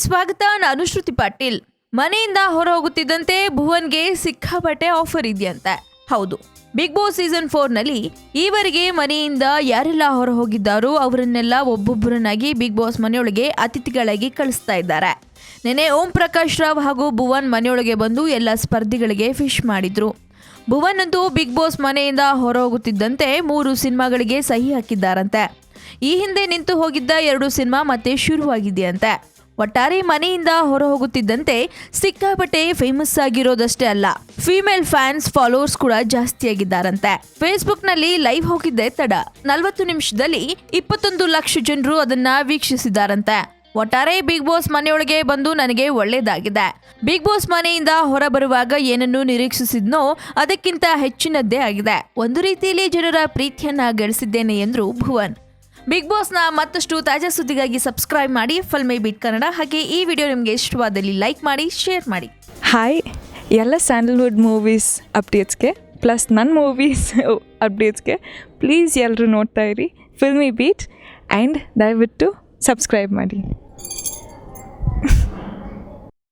ಸ್ವಾಗತ. ನಾನು ಶ್ರುತಿ ಪಾಟೀಲ್. ಮನೆಯಿಂದ ಹೊರ ಹೋಗುತ್ತಿದ್ದಂತೆ ಭುವನ್ಗೆ ಸಿಕ್ಕಾಪಟ್ಟೆ ಆಫರ್ ಇದೆಯಂತೆ. ಹೌದು, ಬಿಗ್ ಬಾಸ್ ಸೀಸನ್ 4 ನಲ್ಲಿ ಈವರೆಗೆ ಮನೆಯಿಂದ ಯಾರೆಲ್ಲ ಹೊರ ಹೋಗಿದ್ದಾರೋ ಅವರನ್ನೆಲ್ಲ ಒಬ್ಬೊಬ್ಬರನ್ನಾಗಿ ಬಿಗ್ ಬಾಸ್ ಮನೆಯೊಳಗೆ ಅತಿಥಿಗಳಾಗಿ ಕಳಿಸ್ತಾ ಇದ್ದಾರೆ. ನೆನೆ ಓಂ ಪ್ರಕಾಶ್ ರಾವ್ ಹಾಗೂ ಭುವನ್ ಮನೆಯೊಳಗೆ ಬಂದು ಎಲ್ಲ ಸ್ಪರ್ಧಿಗಳಿಗೆ ಫಿಶ್ ಮಾಡಿದ್ರು. ಭುವನ್ ಅಂತೂ ಬಿಗ್ ಬಾಸ್ ಮನೆಯಿಂದ ಹೊರ ಹೋಗುತ್ತಿದ್ದಂತೆ 3 ಸಿನಿಮಾಗಳಿಗೆ ಸಹಿ ಹಾಕಿದ್ದಾರಂತೆ. ಈ ಹಿಂದೆ ನಿಂತು ಹೋಗಿದ್ದ 2 ಸಿನಿಮಾ ಮತ್ತೆ ಶುರುವಾಗಿದೆಯಂತೆ. ಒಟ್ಟಾರೆ ಮನೆಯಿಂದ ಹೊರ ಹೋಗುತ್ತಿದ್ದಂತೆ ಸಿಕ್ಕಾಪಟ್ಟೆ ಫೇಮಸ್ ಆಗಿರೋದಷ್ಟೇ ಅಲ್ಲ, ಫಿಮೇಲ್ ಫ್ಯಾನ್ಸ್ ಫಾಲೋವರ್ಸ್ ಕೂಡ ಜಾಸ್ತಿ ಆಗಿದ್ದಾರಂತೆ. ಫೇಸ್ಬುಕ್ ನಲ್ಲಿ ಲೈವ್ ಹೋಗಿದ್ದೆ ತಡ 40 ನಿಮಿಷದಲ್ಲಿ 21 ಲಕ್ಷ ಜನರು ಅದನ್ನ ವೀಕ್ಷಿಸಿದಾರಂತೆ. ಒಟ್ಟಾರೆ ಬಿಗ್ ಬಾಸ್ ಮನೆಯೊಳಗೆ ಬಂದು ನನಗೆ ಒಳ್ಳೇದಾಗಿದೆ. ಬಿಗ್ ಬಾಸ್ ಮನೆಯಿಂದ ಹೊರ ಬರುವಾಗ ಏನನ್ನು ನಿರೀಕ್ಷಿಸಿದ್ನೋ ಅದಕ್ಕಿಂತ ಹೆಚ್ಚಿನದ್ದೇ ಆಗಿದೆ. ಒಂದು ರೀತಿಯಲ್ಲಿ ಜನರ ಪ್ರೀತಿಯನ್ನ ಗಳಿಸಿದ್ದೇನೆ ಎಂದ್ರು ಭುವನ್. ಬಿಗ್ ಬಾಸ್ನ ಮತ್ತಷ್ಟು ತಾಜಾ ಸುದ್ದಿಗಾಗಿ ಸಬ್ಸ್ಕ್ರೈಬ್ ಮಾಡಿ ಫಿಲ್ಮಿ ಬೀಟ್ ಕನ್ನಡ. ಹಾಗೆ ಈ ವಿಡಿಯೋ ನಿಮಗೆ ಇಷ್ಟವಾದಲ್ಲಿ ಲೈಕ್ ಮಾಡಿ, ಶೇರ್ ಮಾಡಿ. ಹಾಯ್, ಎಲ್ಲ ಸ್ಯಾಂಡಲ್ವುಡ್ ಮೂವೀಸ್ ಅಪ್ಡೇಟ್ಸ್ಗೆ ಪ್ಲಸ್ ನನ್ನ ಮೂವೀಸ್ ಅಪ್ಡೇಟ್ಸ್ಗೆ ಪ್ಲೀಸ್ ಎಲ್ಲರೂ ನೋಡ್ತಾ ಇರಿ ಫಿಲ್ಮಿ ಬೀಟ್ ಆ್ಯಂಡ್ ದಯವಿಟ್ಟು ಸಬ್ಸ್ಕ್ರೈಬ್ ಮಾಡಿ.